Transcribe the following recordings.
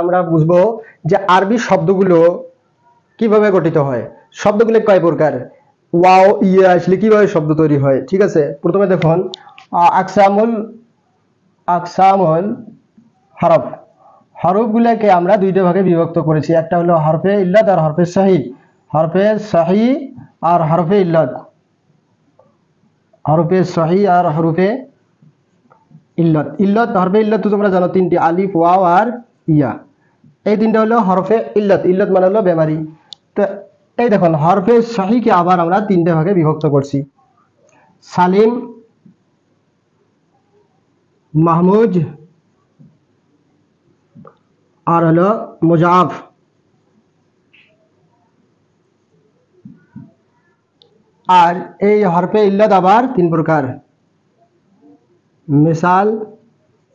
আমরা বুঝবো যে আরবি শব্দগুলো কিভাবে গঠিত হয়, শব্দগুলো কয় প্রকার, ওয়াও ইয়া আসলে কিভাবে শব্দ তৈরি হয়। ঠিক আছে, প্রথমে দেখুন আকসামুল আকসামুল হরফ, হরফগুলোকে আমরা দুইটা ভাগে বিভক্ত করেছি, একটা হলো হরফে ইল্লাত আর হরফে সহি। হরফে সহি আর হরফে ইল্লাত, হরফে সহি আর হরফে ইল্লাত। ইল্লাত হরফে ইল্লাত তো তোমরা জানো তিনটি, আলিফ ওয়াও আর ইয়া। এই তিনটা হলো হরফে ইল্লাত, ইল্লাত মানে হলো বেমারি। তো এই দেখুন হরফে সহিকে আবার আমরা তিনটে ভাগে বিভক্ত করছি, সালিম, মাহমুজ আর হলো মুজাফ। আর এই হরফে ইল্লাত আবার তিন প্রকার, মিসাল,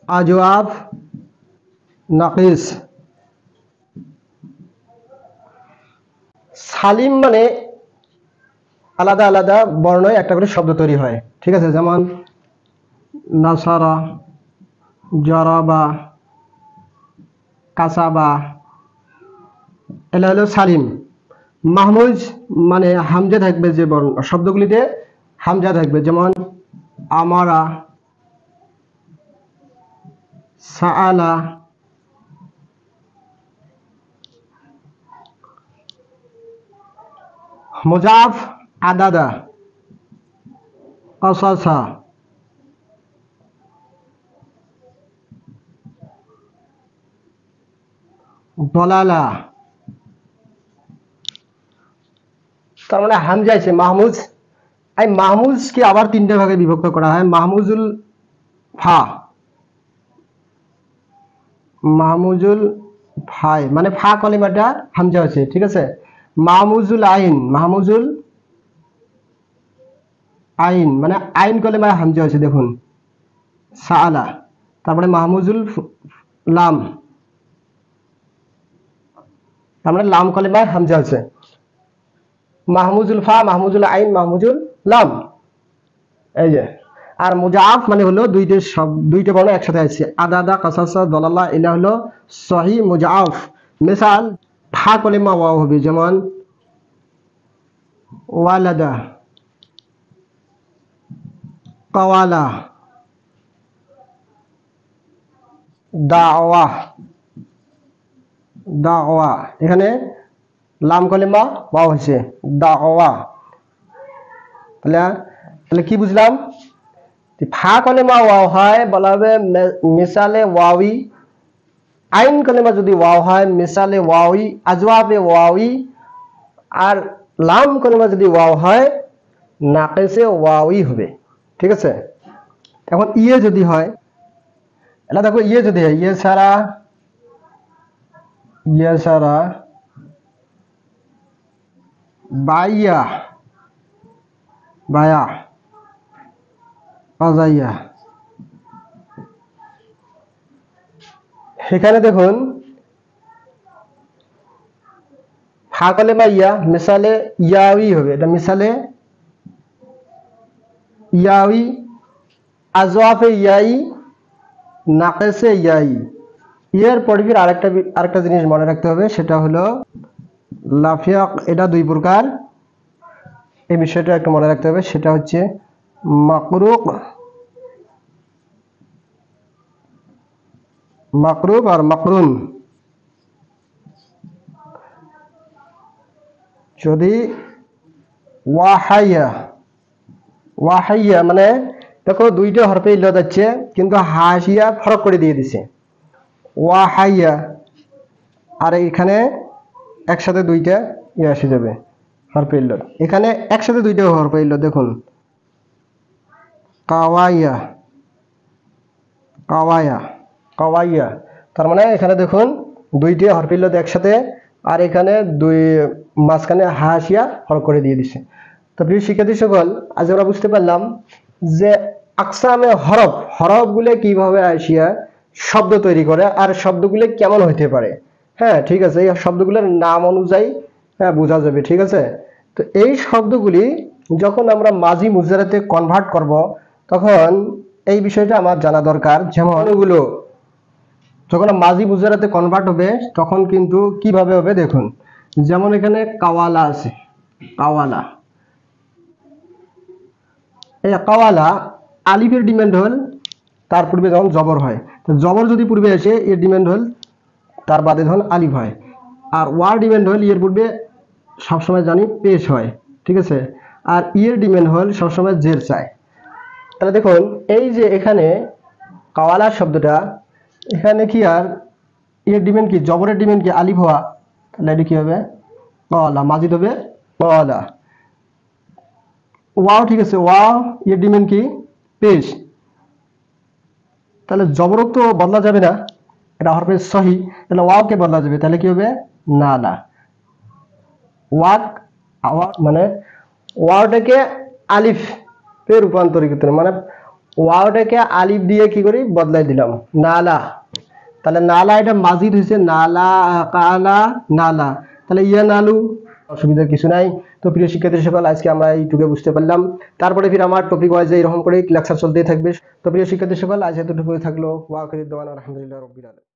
আজওয়াফ, নাকিস। সালিম মানে আলাদা আলাদা বর্ণয় একটা করে শব্দ তৈরি হয়। ঠিক আছে, যেমন নাসারা, জরাবা, কাসাবা, এটা হলো সালিম। মাহমুজ মানে হামজা থাকবে, যে বর্ণ শব্দগুলিতে হামজা থাকবে, যেমন আমারা, সাআলা। মুজাফ, আদাদা, কাসাসা, দলালা। তার মানে হামজা আছে মাহমুজ। এই মাহমুজকে আবার তিনটে ভাগে বিভক্ত করা হয়, মাহমুজুল ফা, মাহমুজুল ফাই মানে ফা কলিমাটা হামজা আছে। ঠিক আছে, মাহমুজুল আইন, মাহমুজুল আইন মানে আইন কলিমায় হামজা আছে, দেখুন সাআলা। তারপরে মাহমুজুল লাম, তারপরে লাম কলিমায় হামজা আছে, মাহমুজুল ফা, মাহমুজুল আইন, মাহমুজুল লাম। এই যে আর মুজাফ মানে হলো দুইটা বর্ণ একসাথে আছে, আদাদা, কাসাসা, দলালা, এটা হলো সহি মুজাফ। মিসাল ফা কলিমা ওয়াও হবে, যেমন ওয়ালাদা, কাওয়ালা, দাওয়া, দাওয়া। এখানে লাম কলিমা ওয়াও হয়েছে, দাওয়া। তাহলে কি বুঝলাম, ফা কলিমা ওয়াও হয় বলা হবে মিসালে ওয়াওই, আইন কলিমা যদি ওয়াও হয় মিসালে ওয়াওই, আজওয়াবে ওয়াওই, আর লাম কলিমা যদি ওয়াও হয় নাকিসে ওয়াওই হবে। ঠিক আছে, এখন ইয়ে যদি হয়, এটা দেখো ইয়ে যদি হয়, ইয়ে সারা বাইয়া, বায়া, বাজাইয়া। এখানে দেখুন ফা কলিমা ইয়া মিসালে ইয়াউই হবে, এটা মিসালে ইয়াউই, আজওয়াফে ইয়াই, নাকিসে ইয়াই। ইয়ের পরিবের আরেকটা জিনিস মনে রাখতে হবে, সেটা হলো লাফিয়া, এটা দুই প্রকার। এই বিষয়টা একটু মনে রাখতে হবে, সেটা হচ্ছে মাকরুক, মাকরুক আর মাকরুন। যদি ওয়াহাইয়া, ওয়াহাইয়া মানে দেখো দুইটা হরফে ইল্লাত যাচ্ছে, কিন্তু হাসিয়া ফরক করে দিয়ে দিছে, ওয়াহাইয়া। আর এখানে একসাথে দুইটা ইয়ে আসে যাবে হরফে ইল্লাত, এখানে একসাথে দুইটা হরফে ইল্লাত, দেখুন কাওয়াইয়া, কাওয়াইয়া, কাওয়াইয়া। তার মানে এখানে দেখুন দুইটি হরফে ইল্লাত একসাথে, আর এখানে দুই মাঝখানে হাসিয়া ফরক করে দিয়ে দিছে। তো প্রিয় শিক্ষার্থী সকল, আজ আমরা বুঝতে পারলাম যে আকসামে হরফ, হরফগুলো কিভাবে আসিয়া শব্দ তৈরি করে আর শব্দগুলো কেমন হইতে পারে। হ্যাঁ ঠিক আছে, এই শব্দগুলোর নাম অনুযায়ী বোঝা যাবে। ঠিক আছে, তো এই শব্দগুলি যখন আমরা মাজি মুজারাতে কনভার্ট করব, তখন এই বিষয়টা আমার জানা দর্কার। যেমন এগুলো যখন মাজি মুজারাতে কনভার্ট হবে তখন কিন্তু কিভাবে হবে দেখুন, যেমন এখানে কাওয়ালা আছে, কাওয়ালা, এই কাওয়ালা আলিফের ডিমান্ড হল তার পূর্বে যখন জবর হয়, তো জবর যদি পূর্বে আসে এর ডিমান্ড হল তার বাদে যখন আলিফ হয়, আর ওয়ার ডিমান্ড হল এর পূর্বে সবসময় জানি পেশ হয়, ঠিক আছে। আর ইয়ের ডিমান্ড হল সবসময় জের চায়। তাহলে দেখুন এই যে এখানে কাওয়ালা শব্দটা, এখানে কি আর এর ডিমান্ড কি, জবরের ডিমান্ড কি আলিফ হওয়া, তাহলে এটা কি হবে কাওয়ালা, মাজিদ হবে কাওয়ালা। ওয়াও ঠিক আছে, ওয়াও এর ডিমান্ড কি পেশ, তাহলে জবরক তো বদলা যাবে না, এটা হরফে সহি, তাহলে ওয়াওকে বদলা যাবে, তাহলে কি হবে নালা। ওয়াক মানে ওয়াওটাকে আলিফ এ রূপান্তরিত করতে, মানে ওয়াওটাকে আলিফ দিয়ে কি করি বদলাই দিলাম নালা, তাহলে নালা এটা মাজিদ হয়েছে নালা, কালা নালা, তাহলে ইয়া নালু, অসুবিধার কিছু নাই। তো প্রিয় শিক্ষার্থী সকল, আজকে আমরা এইটুকু বুঝতে পারলাম, তারপরে ফির আমার টপিক ওয়াইজে এরকম করে লেকচার চলতেই থাকবে। তো প্রিয় শিক্ষার্থী সকল, আজ এতটুকু থাকলো। ওয়া আখিরু দাওয়ানা আলহামদুলিল্লাহি রাব্বিল আলামিন।